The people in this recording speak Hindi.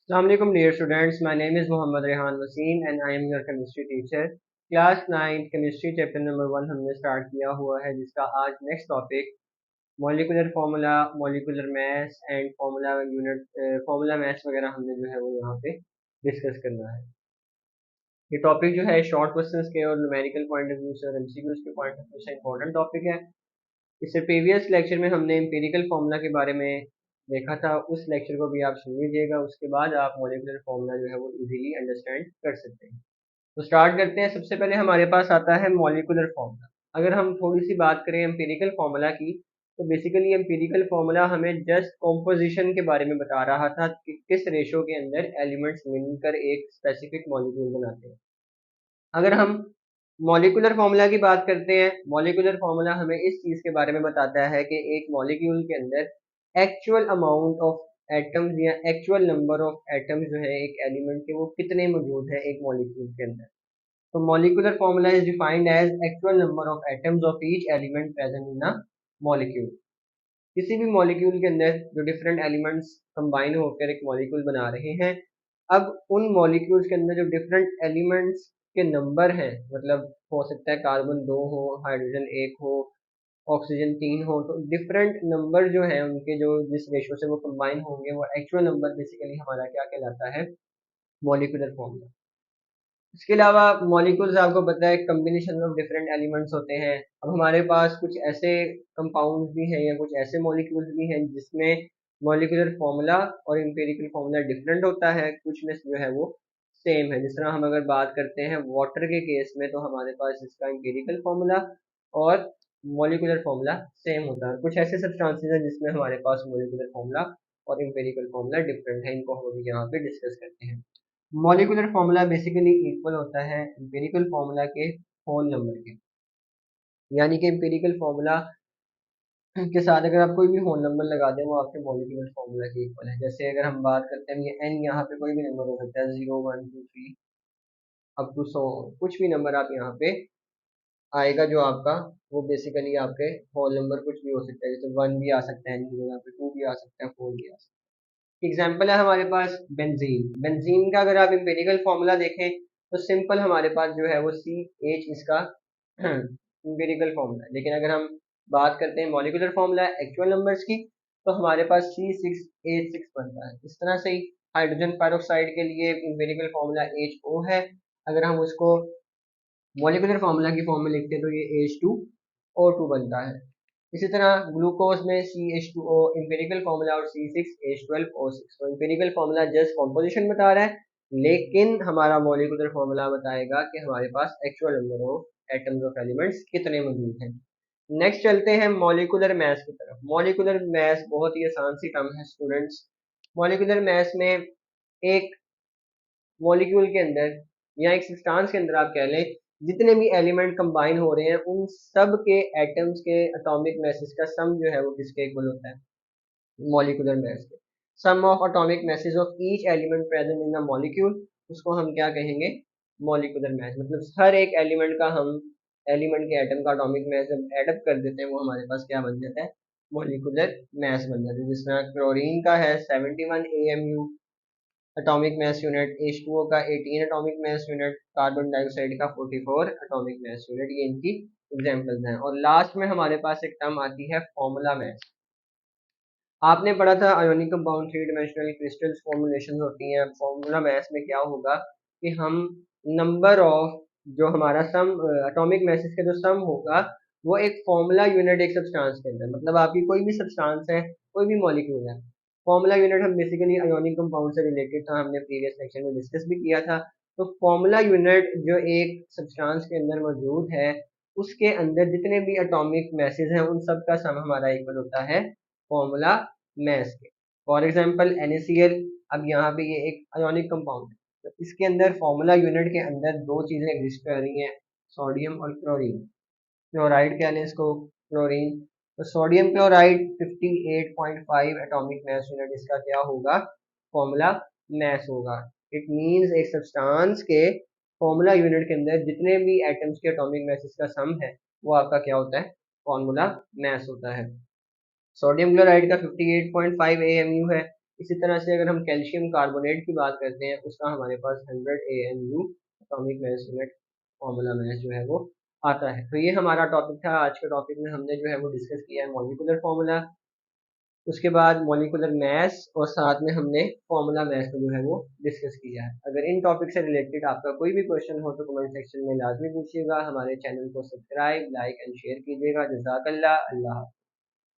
Assalamualaikum dear students, my name is Mohammad Rehan Wasim and I am your chemistry teacher. Class 9 chemistry chapter number 1 हमने स्टार्ट किया हुआ है, जिसका आज next topic molecular formula, molecular maths and formula unit, formula maths वगैरह हमने जो है वो यहाँ पे डिस्कस करना है। ये टॉपिक जो है शॉर्ट क्वेश्चंस के और न्यूमेरिकल पॉइंट ऑफ व्यू से और एमसीक्यूज के पॉइंट ऑफ व्यू से इंपॉर्टेंट टॉपिक है। इससे प्रीवियस लेक्चर में हमने एम्पिरिकल फार्मूला के बारे में देखा था, उस लेक्चर को भी आप सुन लीजिएगा, उसके बाद आप मॉलिकुलर फार्मूला जो है वो इजीली अंडरस्टैंड कर सकते हैं। तो स्टार्ट करते हैं। सबसे पहले हमारे पास आता है मॉलिकुलर फार्मूला। अगर हम थोड़ी सी बात करें एम्पिरिकल फार्मूला की, तो बेसिकली एम्पिरिकल फार्मूला हमें जस्ट कॉम्पोजिशन के बारे में बता रहा था कि किस रेशो के अंदर एलिमेंट्स मिलकर एक स्पेसिफिक मॉलिक्यूल बनाते हैं। अगर हम मॉलिकुलर फार्मूला की बात करते हैं, मॉलिकुलर फार्मूला हमें इस चीज के बारे में बताता है कि एक मॉलिक्यूल के अंदर एक्चुअल अमाउंट ऑफ एटम्स या एक्चुअल नंबर ऑफ एटम्स जो है एक एलिमेंट के, वो कितने मौजूद है एक मॉलिक्यूल के अंदर। तो molecular formula is defined as actual number of atoms of each element present in a molecule. किसी भी मॉलिक्यूल के अंदर जो डिफरेंट एलिमेंट्स कंबाइन होकर एक मॉलिक्यूल बना रहे हैं, अब उन मॉलिक्यूल्स के अंदर जो डिफरेंट एलिमेंट्स के नंबर हैं, मतलब हो सकता है कार्बन 2 हो, हाइड्रोजन 1 हो, ऑक्सीजन 3 हो, तो डिफरेंट नंबर जो है उनके, जो जिस रेशो से वो कंबाइन होंगे, वो एक्चुअल नंबर बेसिकली हमारा क्या कहलाता है, मॉलिकुलर फॉर्मूला। इसके अलावा मॉलिक्यूल्स आपको पता है कम्बिनेशन ऑफ डिफरेंट एलिमेंट्स होते हैं। अब हमारे पास कुछ ऐसे कंपाउंड्स भी हैं या कुछ ऐसे मॉलिक्यूल्स भी हैं जिसमें मॉलिकुलर फार्मूला और एम्पिरिकल फार्मूला डिफरेंट होता है, कुछ में जो है वो सेम है। जिस तरह हम अगर बात करते हैं वाटर के केस में, तो हमारे पास इसका एम्पिरिकल फार्मूला और मॉलिकुलर फार्मूला सेम होता है। कुछ ऐसे सब्सटेंसेस हैं जिसमें हमारे पास मॉलिकुलर फार्मूला और एम्पिरिकल फार्मूला डिफरेंट है, इनको हम अभी यहाँ पे डिस्कस करते हैं। मॉलिकुलर फार्मूला बेसिकली इक्वल होता है एम्पिरिकल फार्मूला के होल नंबर के, यानी कि एम्पिरिकल फार्मूला के साथ अगर आप कोई भी होल नंबर लगा दें, वो आपके मॉलिकुलर फार्मूला के इक्वल है। जैसे अगर हम बात करते हैं, ये एन, यहाँ पे कोई भी नंबर हो सकता है, 0 1 2 3 अप टू 100, कुछ भी नंबर आप यहाँ पे आएगा जो आपका, वो बेसिकली आपके होल नंबर कुछ भी हो सकता है। जैसे 1 भी आ सकता है, यहाँ पे 2 भी आ सकता है, 4 भी आ सकता है। एग्जाम्पल है हमारे पास बेंजीन। बेंजीन का अगर आप एम्पिरिकल फार्मूला देखें, तो सिंपल हमारे पास जो है वो CH इसका एम्पिरिकल फार्मूला है। लेकिन अगर हम बात करते हैं मॉलिकुलर फार्मूला एक्चुअल नंबर्स की, तो हमारे पास C6H6 बनता है। इस तरह से ही हाइड्रोजन पेरोक्साइड के लिए एम्पिरिकल फार्मूला HO है। अगर हम उसको मॉलिकुलर फार्मूला की फॉर्म में लिखते हैं, तो ये H2O2 बनता है। इसी तरह ग्लूकोज में CH2O एम्पिरिकल फार्मूला और C6H12O6। तो एम्पिरिकल फार्मूला जस्ट कॉम्पोजिशन बता रहा है, लेकिन हमारा मॉलिकुलर फार्मूला बताएगा कि हमारे पास actual number of atoms of elements कितने मौजूद हैं। नेक्स्ट चलते हैं मॉलिकुलर मैथ की तरफ। मॉलिकुलर मैथ बहुत ही आसान सी टर्म है स्टूडेंट्स। मॉलिकुलर मैथ में एक मॉलिक्यूल के अंदर या एक सब्सटेंस के अंदर आप कह लें, जितने भी एलिमेंट कंबाइन हो रहे हैं, उन सब के एटम्स के एटॉमिक मैसेज का सम जो है वो किसके इक्वल होता है, मॉलिकुलर मैस के। Sum of atomic masses of each element present in the molecule, उसको हम क्या कहेंगे, मॉलिकुलर मैस। मतलब हर एक एलिमेंट का हम, एलिमेंट के एटम का एटॉमिक मैस जब एडअप कर देते हैं, वो हमारे पास क्या बन जाता है, मॉलिकुलर मैस बन जाता है। जिसमें क्लोरीन का है 71 AMU atomic mass unit, H2O का 18 atomic mass unit, carbon dioxide का 44 एटॉमिक मास यूनिट। ये इनकी एग्जांपल्स हैं। और लास्ट में हमारे पास एक टर्म आती है फॉर्मूला मास। आपने पढ़ा था ionic compound three dimensional crystals formulation होती हैं। फॉर्मूला मास में क्या होगा कि हम नंबर ऑफ, जो हमारा सम एटॉमिक मैसेज का जो सम होगा, वो एक फॉर्मूला यूनिट एक सब्सटेंस के अंदर, मतलब आपकी कोई भी सब्सटेंस है, कोई भी मॉलिक्यूल है, फॉर्मूला यूनिट हम बेसिकली आयोनिक कंपाउंड से रिलेटेड था, हमने प्रीवियस सेक्शन में डिस्कस भी किया था। तो फॉर्मूला यूनिट जो एक सब्सटेंस के अंदर मौजूद है, उसके अंदर जितने भी एटॉमिक मैसेज हैं, उन सब का सम हमारा इक्वल होता है फॉर्मूला मैस के। फॉर एग्जाम्पल NaCl, अब यहाँ पे ये एक आयोनिक कंपाउंड है, तो इसके अंदर फॉर्मूला यूनिट के अंदर दो चीजें एग्जिस्ट कर रही हैं, सोडियम और क्लोरीन। क्लोराइड क्या लें इसको, क्लोरीन। तो sodium chloride 58.5 atomic mass unit इसका क्या होगा, फॉर्मूला मास होगा। इट मींस एक सब्सटेंस के फॉर्मूला यूनिट के अंदर जितने भी एटम्स के एटॉमिक मासेस का सम है, वो आपका क्या होता है, फॉर्मूला मास होता है। सोडियम क्लोराइड का 58.5 AMU है। इसी तरह से अगर हम कैल्शियम कार्बोनेट की बात करते हैं, उसका हमारे पास 100 AMU atomic mass unit formula mass जो है वो आता है। तो ये हमारा टॉपिक था। आज के टॉपिक में हमने जो है वो डिस्कस किया है मॉलिक्यूलर फार्मूला, उसके बाद मॉलिक्यूलर मास, और साथ में हमने फार्मूला मास में जो है वो डिस्कस किया है। अगर इन टॉपिक से रिलेटेड आपका कोई भी क्वेश्चन हो तो कमेंट सेक्शन में लाजमी पूछिएगा। हमारे चैनल को सब्सक्राइब, लाइक एंड शेयर कीजिएगा। जज़ाकल्लाह। अल्लाह।